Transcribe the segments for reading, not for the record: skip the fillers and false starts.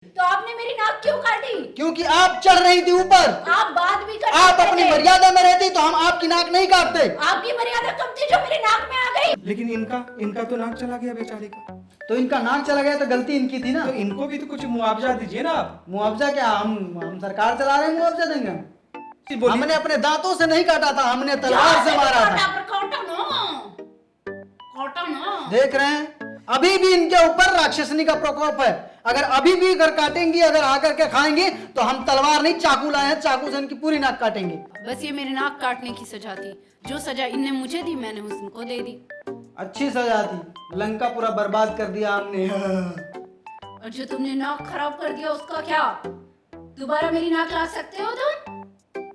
तो आपने मेरी नाक क्यों काटी? क्योंकि आप चढ़ रही थी ऊपर। आप बात भी कर आप सकते अपनी थे। मर्यादा में रहती तो हम आपकी नाक नहीं काटते। आपकी मर्यादा कब थी जो मेरी नाक में आ गई? लेकिन इनका तो नाक चला गया बेचारे का। तो इनका नाक चला गया तो गलती इनकी थी ना। तो इनको भी तो कुछ मुआवजा दीजिए ना आप। मुआवजा क्या, हम सरकार चला रहे हैं, मुआवजा देंगे हम? बोलिए। हमने अपने दांतों से नहीं काटा था, हमने तलवार से मारा था। काटा ना। देख रहे हैं, अभी भी इनके ऊपर राक्षसनी का प्रकोप है। अगर अभी भी अगर काटेंगी, अगर आकर के खाएंगी तो हम तलवार नहीं चाकू लाए हैं, चाकू से इनकी पूरी नाक काटेंगे। बस ये मेरी नाक काटने की सजा थी। जो सजा इनने मुझे दी मैंने उनको दे दी। अच्छी सजा थी, लंका पूरा बर्बाद कर दिया हमने। और जो तुमने नाक खराब कर दिया उसका क्या? दोबारा मेरी नाक ला सकते हो तुम?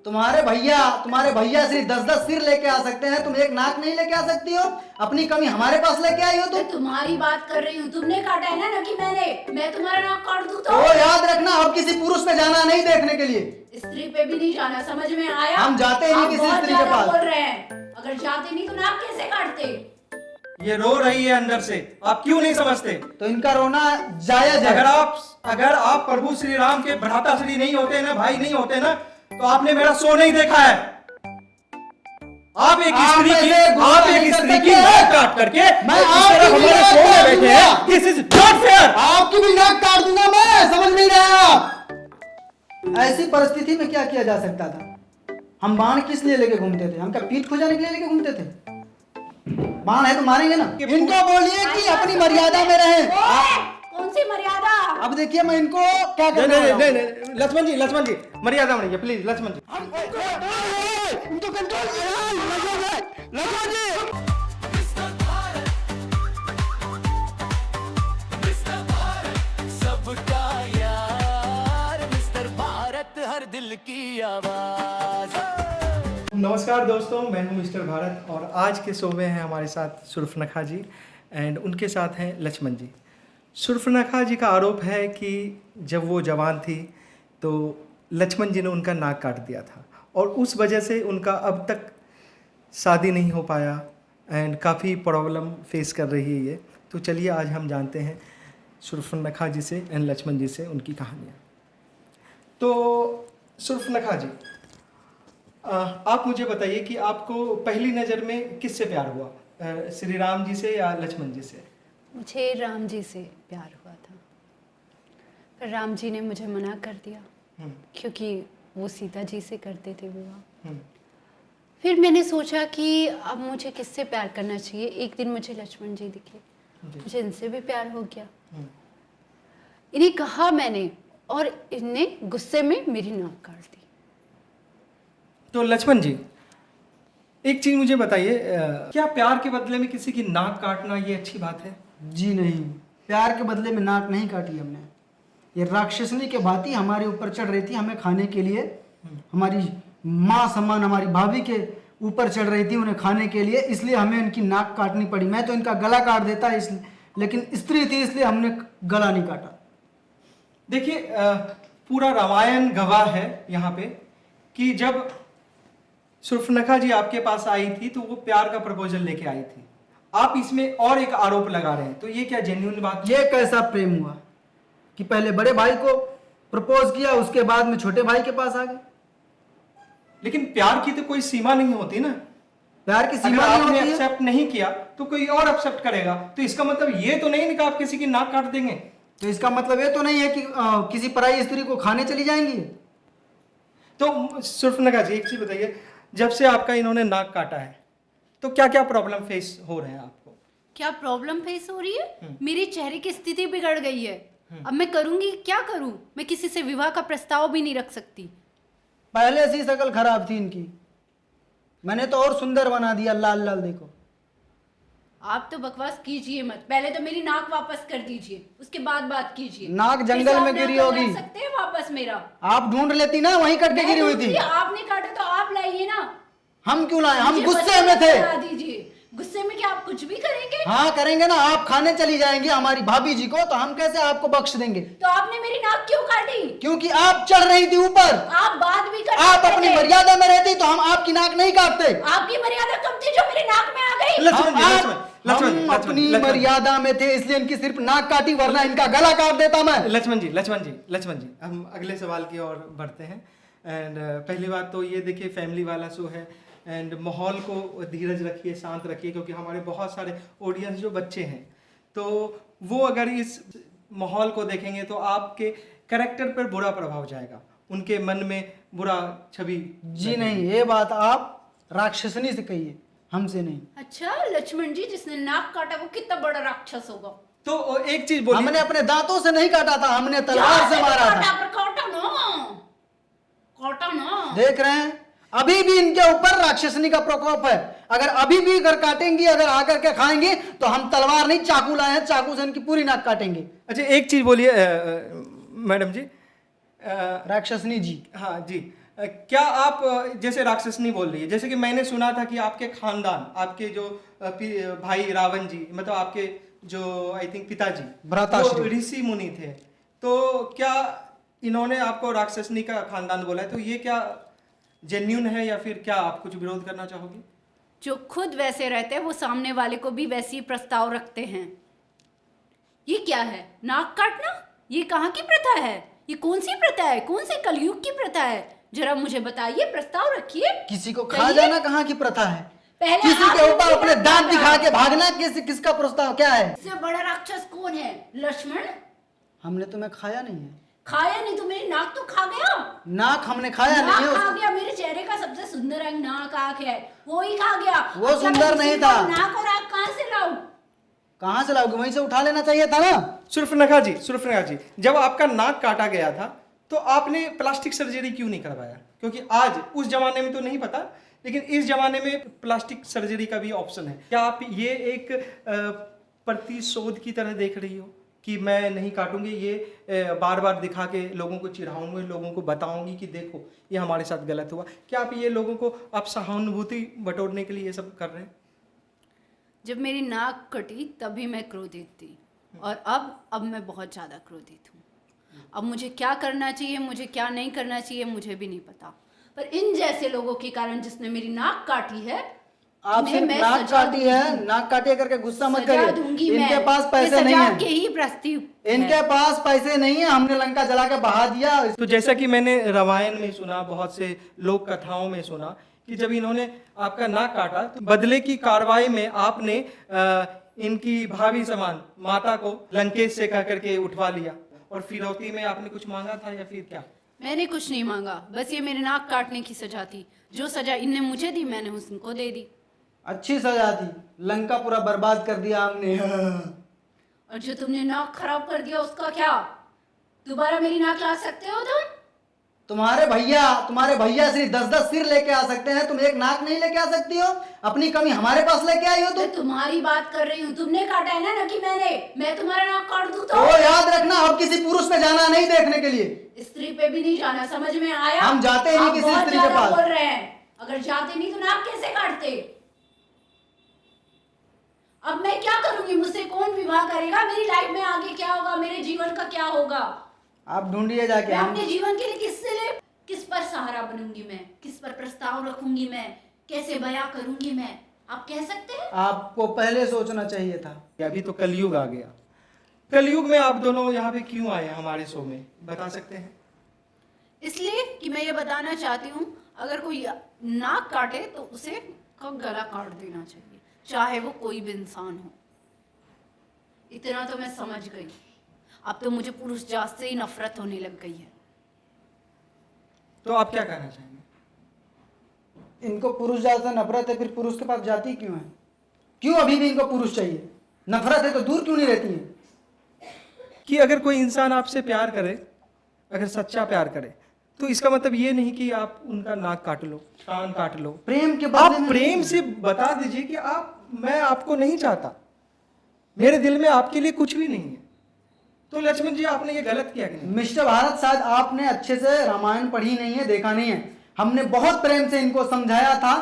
तुम्हारे भैया सिर्फ 10-10 सिर लेके आ सकते हैं, तुम एक नाक नहीं लेके आ सकती हो? अपनी कमी हमारे पास लेके आई हो मैं तुम। तुम्हारी बात कर रही हूँ। तुमने काटा है ना कि मैंने? मैं तुम्हारा नाक काट दूं तो याद रखना, अब किसी पुरुष पे जाना नहीं देखने के लिए। स्त्री पे भी नहीं जाना, समझ में आया? हम जाते ही नहीं आप किसी बहुत स्त्री के ज्यादा पास। बोल रहे हैं। अगर जाते नहीं तो नाक कैसे काटते? ये रो रही है अंदर से, आप क्यों नहीं समझते? तो इनका रोना जायज है। अगर आप प्रभु श्री राम के भ्राता श्री नहीं होते ना, भाई नहीं होते ना, तो आपने मेरा शो नहीं देखा है। आप एक स्त्री की नाक काट करके मैं इस तरह हमारे शो में बैठे हैं। This is not fair. आपकी भी नाक काट दूंगा मैं, समझ नहीं रहे आप। ऐसी परिस्थिति में क्या किया जा सकता था? हम बाण किस लिए लेके घूमते थे? हम क्या पीठ खुजाने के लिए लेके घूमते थे? बाण है तो मारेंगे ना। इनको बोलिए कि अपनी मर्यादा में रहें। कौन सी मर्यादा? अब देखिए मैं इनको क्या नहीं करने वाला हूं। नहीं लक्ष्मण जी मर्यादा बनाइए प्लीज। लक्ष्मण जी इनको कंट्रोल लक्ष्मण जी। सबका यार मिस्टर भारत हर दिल की आवाज। नमस्कार दोस्तों, मैं हूं मिस्टर भारत और आज के शो में हैं हमारे साथ सुर्फनखा जी एंड उनके साथ हैं लक्ष्मण जी। सुर्फनखा जी का आरोप है कि जब वो जवान थी तो लक्ष्मण जी ने उनका नाक काट दिया था और उस वजह से उनका अब तक शादी नहीं हो पाया एंड काफ़ी प्रॉब्लम फेस कर रही है ये। तो चलिए आज हम जानते हैं सुर्फनखा जी से एंड लक्ष्मण जी से उनकी कहानियाँ। तो सुर्फनखा जी, आप मुझे बताइए कि आपको पहली नज़र में किससे प्यार हुआ, श्री राम जी से या लक्ष्मण जी से? मुझे राम जी से प्यार हुआ था, पर राम जी ने मुझे मना कर दिया क्योंकि वो सीता जी से करते थे विवाह। फिर मैंने सोचा कि अब मुझे किससे प्यार करना चाहिए। एक दिन मुझे लक्ष्मण जी दिखे, मुझे इनसे भी प्यार हो गया। इन्हें कहा मैंने और इनने गुस्से में मेरी नाक काट दी। तो लक्ष्मण जी, एक चीज़ मुझे बताइए, क्या प्यार के बदले में किसी की नाक काटना ये अच्छी बात है? जी नहीं, प्यार के बदले में नाक नहीं काटी हमने। ये राक्षसनी के भांति हमारे ऊपर चढ़ रही थी, हमें खाने के लिए। हमारी माँ समान हमारी भाभी के ऊपर चढ़ रही थी उन्हें खाने के लिए, इसलिए हमें इनकी नाक काटनी पड़ी। मैं तो इनका गला काट देता इसलिए, लेकिन स्त्री थी इसलिए हमने गला नहीं काटा। देखिए, पूरा रामायण गवाह है यहाँ पे कि जब सुर्फनखा जी आपके पास आई थी तो वो प्यार का प्रपोजल लेके आई थी। आप इसमें और एक आरोप लगा रहे हैं, तो ये क्या जेन्युइन बात? ये कैसा प्रेम हुआ कि पहले बड़े भाई को प्रपोज किया, उसके बाद में छोटे भाई के पास आ गए? लेकिन प्यार की तो कोई सीमा नहीं होती ना। प्यार की अगर सीमा नहीं आपने होती है। एक्सेप्ट नहीं किया तो कोई और एक्सेप्ट करेगा, तो इसका मतलब ये तो नहीं कि आप किसी की नाक काट देंगे। तो इसका मतलब ये तो नहीं है कि किसी पराई स्त्री को खाने चली जाएंगी। तो सुर्फनखा जी, एक चीज बताइए, जब से आपका इन्होंने नाक काटा है तो क्या क्या प्रॉब्लम फेस हो रहे हैं आपको? क्या प्रॉब्लम फेस हो रही है? मेरे चेहरे की स्थिति बिगड़ गई है। अब मैं करूंगी क्या करूं? मैं किसी से विवाह का प्रस्ताव भी नहीं रख सकती। पहले से ही शक्ल खराब थी इनकी, मैंने तो और सुंदर बना दिया, लाल लाल देखो। आप तो बकवास कीजिए मत, पहले तो मेरी नाक वापस कर दीजिए, उसके बाद बात कीजिए। नाक जंगल में गिरी होगी। सकते हैं वापस मेरा? आप ढूंढ लेती ना, वहीं कट के गिरी हुई थी। आपने काटा तो आप लाइए ना। हम क्यों लाए? हम मुझे गुस्से में थे। बता दीजिए, गुस्से में क्या आप कुछ भी करेंगे? हाँ करेंगे ना, आप खाने चली जाएंगी हमारी भाभी जी को, तो हम कैसे आपको बख्श देंगे? तो आपने मेरी नाक क्यों काटी? क्योंकि आप चढ़ रही थी ऊपर। आप बात भी कर आप सकते अपनी थे। मर्यादा में रहती तो हम आपकी नाक नहीं काटते। आपकी मर्यादा कब थी जो मेरी नाक में आ गई? लक्ष्मण जी, हम अपनी मर्यादा में थे इसलिए इनकी सिर्फ नाक काटी, वरना इनका गला काट देता मैं। लक्ष्मण जी, हम अगले सवाल की ओर बढ़ते हैं। एंड पहली बात तो ये देखिए, फैमिली वाला शो है एंड माहौल को धीरज रखिए, शांत रखिए, क्योंकि हमारे बहुत सारे ऑडियंस जो बच्चे हैं, तो वो अगर इस माहौल को देखेंगे तो आपके कैरेक्टर पर बुरा प्रभाव जाएगा, उनके मन में बुरा छवि। जी नहीं, ये बात आप राक्षसनी से कहिए, हमसे नहीं। अच्छा, लक्ष्मण जी जिसने नाक काटा वो कितना बड़ा राक्षस होगा? तो एक चीज बोलिए, हमने अपने दांतों से नहीं काटा था, हमने तलवार से मारा था। काटा ना। देख रहे हैं, अभी भी इनके ऊपर राक्षसनी का प्रकोप है। अगर अभी भी अगर काटेंगी, अगर आकर के खाएंगे, तो हम तलवार नहीं चाकू लाए हैं, चाकू से इनकी पूरी नाक काटेंगे। अच्छा एक चीज बोलिए मैडम जी, राक्षसनी जी। हाँ जी, क्या आप जैसे राक्षसनी बोल रही है, जैसे कि मैंने सुना था कि आपके खानदान, आपके जो भाई रावण जी, मतलब आपके जो आई थिंक पिताजी भ्राताश्री ऋषि मुनि थे, तो क्या इन्होंने आपको राक्षसनी का खानदान बोला है? तो ये क्या जेन्यून है या फिर क्या आप कुछ विरोध करना चाहोगे? जो खुद वैसे रहते हैं वो सामने वाले को भी वैसे ही प्रस्ताव रखते हैं। ये क्या है, नाक काटना? ये कहाँ की प्रथा है? ये कौन सी प्रथा है? कौन से कलयुग की प्रथा है? जरा मुझे बताइए, प्रस्ताव रखिए। किसी को खा जाना कहाँ की प्रथा है? पहले किसी के ऊपर अपने दांत दिखा के भागना किसका प्रस्ताव क्या है? इससे बड़ा राक्षस कौन है? लक्ष्मण। हमने तुम्हें खाया नहीं है। खाया नहीं तो मेरी नाक तो खा गया। नाक हमने खाया नाक नहीं है। खा गया, मेरे चेहरे का सबसे सुंदर रंग नाक आँख है, वो ही खा गया। वो अब सुंदर मैं नहीं किसी था। को नाक और आँख कहाँ से लाऊं? कहाँ से लाओगे? वहीं से उठा लेना चाहिए था ना। सुर्फनखा जी, जब आपका नाक काटा गया था तो आपने प्लास्टिक सर्जरी क्यों नहीं करवाया? क्योंकि आज उस जमाने में तो नहीं पता, लेकिन इस जमाने में प्लास्टिक सर्जरी का भी ऑप्शन है। क्या आप ये एक प्रतिशोध की तरह देख रही हो कि मैं नहीं काटूंगी, ये बार बार दिखा के लोगों को चिढ़ाऊंगी, लोगों को बताऊंगी कि देखो ये हमारे साथ गलत हुआ? क्या आप ये लोगों को आप सहानुभूति बटोरने के लिए ये सब कर रहे हैं? जब मेरी नाक कटी तभी मैं क्रोधित थी, और अब मैं बहुत ज़्यादा क्रोधित हूँ। अब मुझे क्या करना चाहिए, मुझे क्या नहीं करना चाहिए, मुझे भी नहीं पता। पर इन जैसे लोगों के कारण, जिसने मेरी नाक काटी है, आप सिर्फ नाक काटी है, नाक काटी करके गुस्सा मत करिए। इनके पास पैसे नहीं है, के ही प्रस्ताव, इनके पास पैसे नहीं है, हमने लंका जला के बहा दिया। तो जैसा कि मैंने रामायण में सुना, बहुत से लोक कथाओं में सुना कि जब इन्होंने आपका नाक काटा तो बदले की कार्रवाई में आपने इनकी भाभी समान माता को लंकेश से कह करके उठवा लिया, और फिरौती में आपने कुछ मांगा था या फिर क्या? मैंने कुछ नहीं मांगा, बस ये मेरे नाक काटने की सजा थी। जो सजा इनने मुझे दी मैंने उनको दे दी। अच्छी सजा थी, लंका पूरा बर्बाद कर दिया हमने। और जो तुमने नाक खराब कर दिया उसका क्या? दोबारा मेरी नाक ला सकते हो तुम? तुम्हारे भैया सिर्फ 10-10 सिर लेके आ सकते हैं, तुम एक नाक नहीं लेके आ सकती हो? अपनी कमी हमारे पास लेके आई हो तुम? मैं तुम्हारी बात कर रही हूँ, तुमने काटा है ना कि मैंने? मैं तुम्हारा नाक काट दूं तो? वो याद रखना, अब किसी पुरुष पे जाना नहीं देखने के लिए। स्त्री पे भी नहीं जाना, समझ में आया? हम जाते ही नहीं किसी बहुत स्त्री के ज्यादा पास। बोल रहे हैं, अगर जाते नहीं तो नाक कैसे काटते? अब मैं क्या करूंगी? मुझसे कौन विवाह करेगा? मेरी लाइफ में आगे क्या होगा? मेरे जीवन का क्या होगा? आप ढूंढिए जाके। मैं अपने जीवन के लिए किस पर सहारा बनूंगी? मैं किस पर प्रस्ताव रखूंगी? मैं कैसे बयां करूंगी? मैं, आप कह सकते हैं? आपको पहले सोचना चाहिए था। अभी तो कलयुग आ गया। कलयुग में आप दोनों यहाँ पे क्यों आए हमारे शो में, बता सकते हैं? इसलिए कि मैं ये बताना चाहती हूँ, अगर कोई नाक काटे तो उसे का गला काट देना चाहिए, चाहे वो कोई भी इंसान हो। इतना तो मैं समझ गई। अब तो मुझे पुरुष जात से ही नफरत होने लग गई है। तो आप क्या कहना चाहेंगे? इनको पुरुष जात से नफरत है, फिर पुरुष के पास जाति क्यों है? क्यों अभी भी इनको पुरुष चाहिए? नफरत है तो दूर क्यों नहीं रहती है? कि अगर कोई इंसान आपसे प्यार करे, अगर सच्चा प्यार करे, तो इसका मतलब ये नहीं कि आप उनका नाक काट लो, कान काट लो। प्रेम के आप बदले प्रेम से बता दीजिए कि मैं आपको नहीं चाहता, मेरे दिल में आपके लिए कुछ भी नहीं है। तो लक्ष्मण जी आपने ये गलत किया कि नहीं? मिस्टर भारत, शायद आपने अच्छे से रामायण पढ़ी नहीं है, देखा नहीं है। हमने बहुत प्रेम से इनको समझाया था,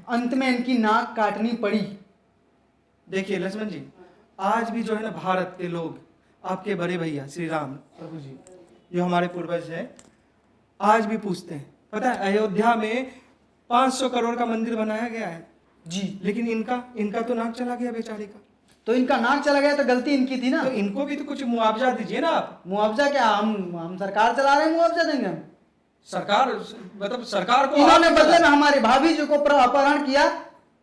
अंत में इनकी नाक काटनी पड़ी। देखिए लक्ष्मण जी, आज भी जो है ना भारत के लोग, आपके बड़े भैया श्री राम प्रभु जी, जो हमारे पूर्वज हैं, आज भी पूछते हैं। पता है अयोध्या में 500 करोड़ का मंदिर बनाया गया है, जी। लेकिन इनका तो नाक चला गया बेचारे का। तो इनका नाक चला गया तो गलती इनकी थी ना। तो इनको भी तो कुछ मुआवजा दीजिए ना आप। मुआवजा क्या, हम सरकार चला रहे हैं, मुआवजा देंगे हम? सरकार मतलब सरकार को इन्होंने बदले में हमारी भाभी जी को अपहरण किया,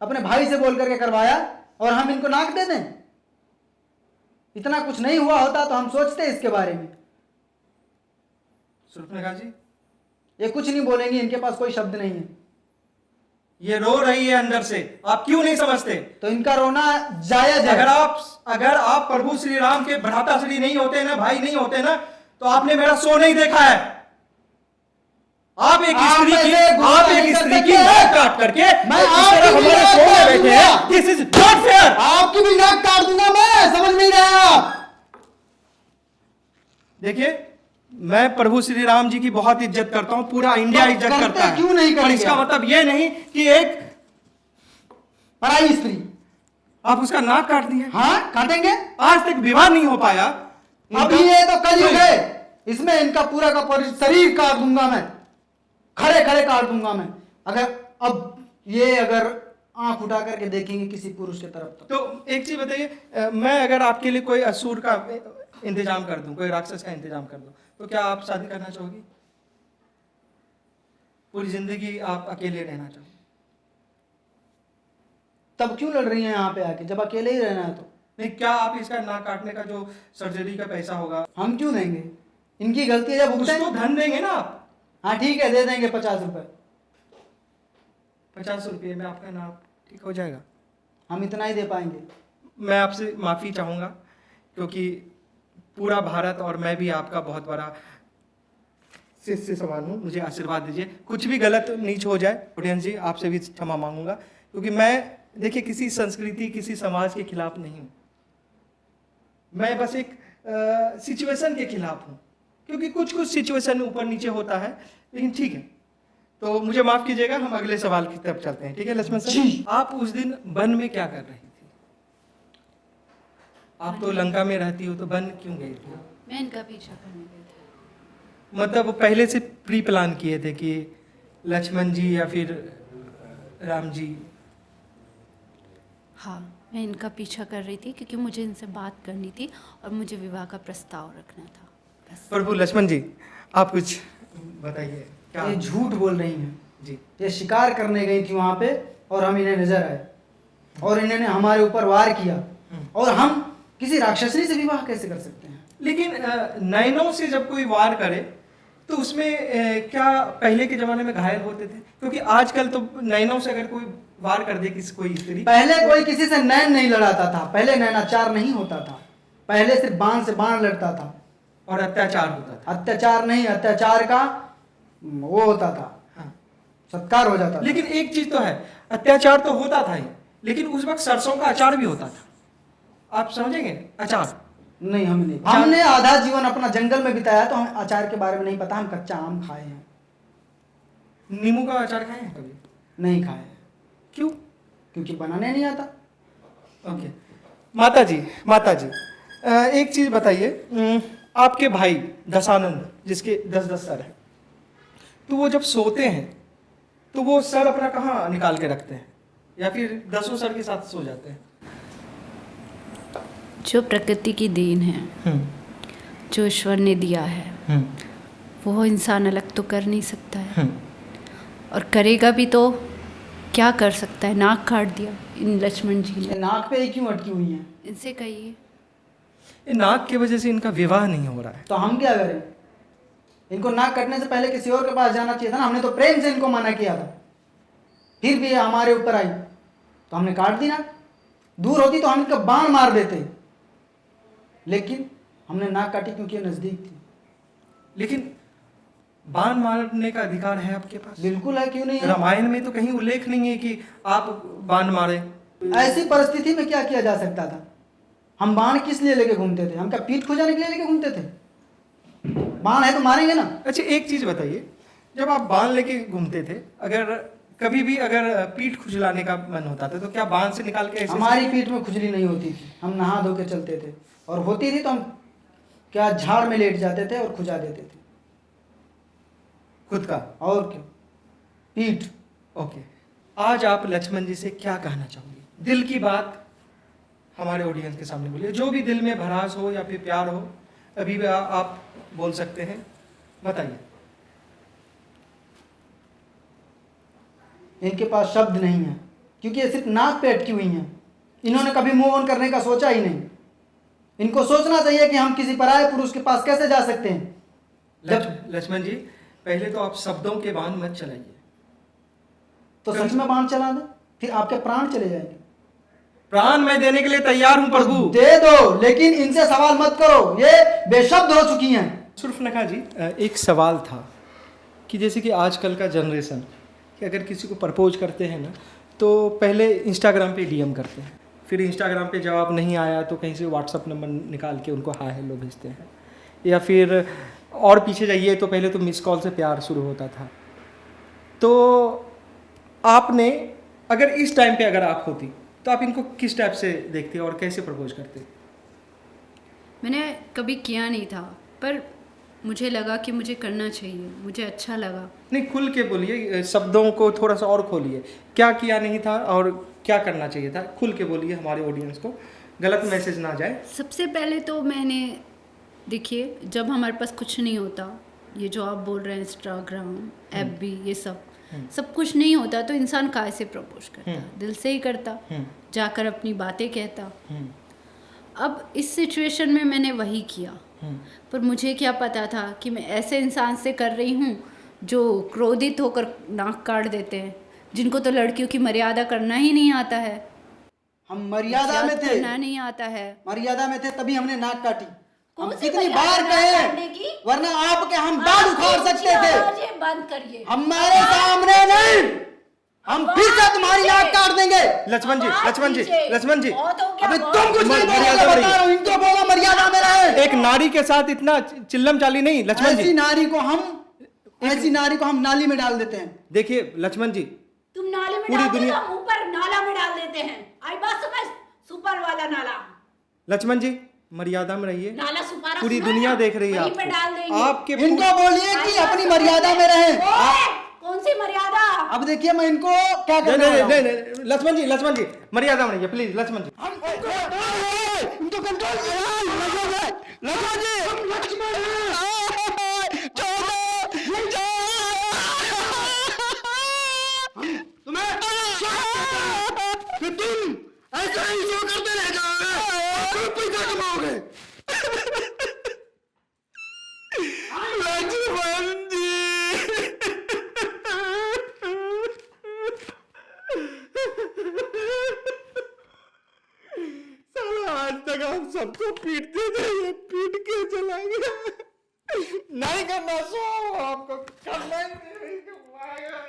अपने भाई से बोल करके करवाया, और हम इनको नाक दे दें? इतना कुछ नहीं हुआ होता तो हम सोचते इसके बारे में। सुर्फनखा जी, ये कुछ नहीं बोलेंगे, इनके पास कोई शब्द नहीं है। ये रो रही है अंदर से, आप क्यों नहीं समझते? तो इनका रोना जायज है। अगर आप प्रभु श्री राम के भ्राता श्री नहीं होते ना, भाई नहीं होते ना, तो आपने मेरा शो नहीं देखा है। आप एक स्त्री की नाक काट करके मैं इस तरह हमारे शो में बैठे हैं। This is not fair. आपकी भी नाक काट दूंगा मैं, समझ नहीं रहे आप? देखिए, मैं प्रभु श्री राम जी की बहुत इज्जत करता हूं, पूरा इंडिया तो इज्जत करते करता है। क्यों नहीं पर करेंगे इसका आप? मतलब ये नहीं कि एक पराई स्त्री, आप उसका नाक काट दिए। हाँ काटेंगे। आज तक विवाह नहीं हो पाया। अभी ये तो कलयुग है, इसमें इनका पूरा का पूरा शरीर काट दूंगा मैं, खड़े खड़े काट दूंगा मैं। अगर आंख उठा करके देखेंगे किसी पुरुष की तरफ तो एक चीज बताइए, मैं अगर आपके लिए कोई असुर का इंतजाम कर दूं, कोई राक्षस का इंतजाम कर दूं, तो क्या आप शादी करना चाहोगी? पूरी जिंदगी आप अकेले रहना चाहोगे? तब क्यों लड़ रही हैं यहाँ पे आके, जब अकेले ही रहना है तो? नहीं, क्या आप इसका नाक काटने का जो सर्जरी का पैसा होगा हम क्यों देंगे? इनकी गलती है जब कुछ भुगतें। तो धन देंगे ना आप। हाँ ठीक है, दे देंगे 50 रुपए। 50 रुपये में आपका नाक ठीक हो जाएगा? हम इतना ही दे पाएंगे। मैं आपसे माफ़ी चाहूँगा, क्योंकि पूरा भारत और मैं भी आपका बहुत बड़ा शिष्य समान हूँ। मुझे आशीर्वाद दीजिए, कुछ भी गलत नीच हो जाए ऑडियंस जी, आपसे भी क्षमा मांगूंगा, क्योंकि मैं देखिए किसी संस्कृति किसी समाज के खिलाफ नहीं हूँ। मैं बस एक सिचुएशन के खिलाफ हूँ, क्योंकि कुछ कुछ सिचुएशन ऊपर नीचे होता है। लेकिन ठीक है, तो मुझे माफ कीजिएगा, हम अगले सवाल की तरफ चलते हैं। ठीक है लक्ष्मण सर, आप उस दिन वन में क्या कर रही थी? आप तो लंका में रहती हो, तो वन क्यों गई थी? मैं इनका पीछा करने गई थी। मतलब वो पहले से प्री प्लान किए थे कि लक्ष्मण जी या फिर राम जी? हाँ, मैं इनका पीछा कर रही थी क्योंकि मुझे इनसे बात करनी थी और मुझे विवाह का प्रस्ताव रखना था, बस। प्रभु लक्ष्मण जी, आप कुछ बताइए। क्या ये झूठ बोल रही हैं जी? ये शिकार करने गई थी वहां पे, और हम इन्हें नजर आए और इन्होंने हमारे ऊपर वार किया, और हम किसी राक्षसनी से विवाह कैसे कर सकते हैं? लेकिन नैनों से जब कोई वार करे तो उसमें क्या पहले के जमाने में घायल होते थे? क्योंकि आजकल तो नैनों से अगर कोई वार कर दे किसी कोई स्त्री, पहले कोई किसी से नैन नहीं लड़ाता था, पहले नैनाचार नहीं होता था, पहले सिर्फ बाण से बाण लड़ता था, और अत्याचार होता था। अत्याचार नहीं, अत्याचार का वो होता था, हाँ। सत्कार हो जाता था। लेकिन एक चीज तो है, अत्याचार तो होता था ही, लेकिन उस वक्त सरसों का अचार भी होता था। आप समझेंगे? अचार नहीं, हमने आधा जीवन अपना जंगल में बिताया, तो हमें अचार के बारे में नहीं पता। हम कच्चा आम खाए हैं, नींबू का अचार खाए हैं कभी? नहीं खाए हैं। क्यों? क्योंकि बनाने नहीं आता। ओके। माता जी, एक चीज बताइए, आपके भाई दशानंद जिसके 10-10 सर हैं, तो वो जब सोते हैं तो वो सर अपना कहाँ निकाल के रखते हैं, या फिर 10 सर के साथ सो जाते हैं? जो प्रकृति की देन है, जो ईश्वर ने दिया है, वो इंसान अलग तो कर नहीं सकता है, और करेगा भी तो क्या कर सकता है? नाक काट दिया इन लक्ष्मण जी ये ने। नाक पे ही क्यों अटकी हुई हैं? इनसे कहिए। ये नाक की वजह से इनका विवाह नहीं हो रहा है। तो हम क्या करें? इनको नाक कटने से पहले किसी और के पास जाना चाहिए था ना। हमने तो प्रेम से इनको मना किया था, फिर भी ये हमारे ऊपर आई तो हमने काट दी ना। दूर होती तो हम इनका बाण मार देते, लेकिन हमने नाक काटी क्योंकि ये नजदीक थी। लेकिन बाण मारने का अधिकार है आपके पास? बिल्कुल है, क्यों नहीं है? रामायण में तो कहीं उल्लेख नहीं है कि आप बाण मारे। ऐसी परिस्थिति में क्या किया जा सकता था? हम बाण किस लिए लेके घूमते थे? हम क्या पीठ खुजाने के लिए लेके घूमते थे? बाण है तो मारेंगे ना। अच्छा, एक चीज बताइए, जब आप बाण लेके घूमते थे, अगर कभी भी अगर पीठ खुजलाने का मन होता था तो क्या बाण से निकाल के ऐसे? हमारी पीठ में खुजली नहीं होती थी, हम नहा धो के चलते थे, और होती थी तो हम क्या झाड़ में लेट जाते थे और खुजा देते थे खुद का? और क्या, पीठ। ओके। आज आप लक्ष्मण जी से क्या कहना चाहोगे? दिल की बात हमारे ऑडियंस के सामने बोलिए, जो भी दिल में भड़ास हो या फिर प्यार हो, अभी भी आप बोल सकते हैं, बताइए। इनके पास शब्द नहीं है, क्योंकि ये सिर्फ नाक पे अटकी हुई हैं। इन्होंने कभी मूव ऑन करने का सोचा ही नहीं। इनको सोचना चाहिए कि हम किसी पराये पुरुष के पास कैसे जा सकते हैं। लक्ष्मण जी, पहले तो आप शब्दों के बांध मत चलाइए। तो सच में बाण चला दे, फिर आपके प्राण चले जाएंगे। प्राण मैं देने के लिए तैयार हूं प्रभु। दे दो, लेकिन इनसे सवाल मत करो, ये बेशब्द हो चुकी हैं। सुर्फनखा जी, एक सवाल था कि जैसे कि आजकल का जनरेशन, कि अगर किसी को प्रपोज करते हैं ना, तो पहले इंस्टाग्राम पे डीएम करते हैं, फिर इंस्टाग्राम पे जवाब नहीं आया तो कहीं से व्हाट्सअप नंबर निकाल के उनको हाय हेलो भेजते हैं, या फिर और पीछे जाइए तो पहले तो मिस कॉल से प्यार शुरू होता था। तो आपने अगर इस टाइम पे अगर आप होती तो आप इनको किस टाइप से देखते और कैसे प्रपोज करते? मैंने कभी किया नहीं था, पर मुझे लगा कि मुझे करना चाहिए, मुझे अच्छा लगा। नहीं, खुल के बोलिए, शब्दों को थोड़ा सा और खोलिए, क्या किया नहीं था और क्या करना चाहिए था, खुल के बोलिए, हमारे ऑडियंस को गलत मैसेज ना जाए। सबसे पहले तो मैंने, देखिए, जब हमारे पास कुछ नहीं होता, ये जो आप बोल रहे हैं इंस्टाग्राम, एफबी, ये सब कुछ नहीं होता, तो इंसान काय से प्रपोज करता? दिल से ही करता, जाकर अपनी बातें कहता। अब इस सिचुएशन में मैंने वही किया, पर मुझे क्या पता था कि मैं ऐसे इंसान से कर रही हूँ जो क्रोधित होकर नाक काट देते हैं, जिनको तो लड़कियों की मर्यादा करना ही नहीं आता है। हम मर्यादा में थे, करना नहीं आता है। मर्यादा में थे तभी हमने नाक काटी। हम कौन सी कितनी मर्यादा बार नाक कहे, काटने की? वरना आपके हम बाल उखाड़ सकते थे। आवाजें बंद करिए। हमारे सामने नहीं, हम फिर से तुम्हारी नाक काट देंगे। लक्ष्मण जी, लक्ष्मण जी, लक्ष्मण जी, अबे तुम कुछ नहीं बोलोगे, बता रहा हूं, इनको बोलो मर्यादा में रहे। एक नारी के साथ इतना चिल्लम चाली नहीं लक्ष्मण जी। ऐसी नारी को हम नाली में डाल देते हैं। देखिए लक्ष्मण जी, तुम नाले में पूरी डालते दुनिया- हो, हम ऊपर नाला में डाल देते हैं। आई बात समझ, सुपर वाला नाला, लक्ष्मण जी मर्यादा में रहिए, नाला सुपारा पूरी सुना है दुनिया ना? देख रही है वहीं पे डाल आपको। देंगे। आपके इनको बोलिए कि अपनी मर्यादा में रहें। ओए, कौन सी मर्यादा? अब देखिए मैं इनको क्या नहीं करने नहीं वाला हूं। नहीं, लक्ष्मण जी मर्यादा में रहिए प्लीज लक्ष्मण जी। इनको कंट्रोल तुम ऐसा ही जो करते रह जाओगे, तुम पैसा कमाओगे। लक्ष्मण जी, साला आज तक हम सबको पीटते थे, ये पीट के चला गया। नहीं करना सो आपको करना ही नहीं करवाएगा।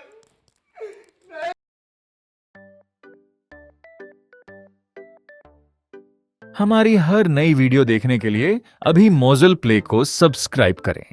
हमारी हर नई वीडियो देखने के लिए अभी मोज़ल प्ले को सब्सक्राइब करें।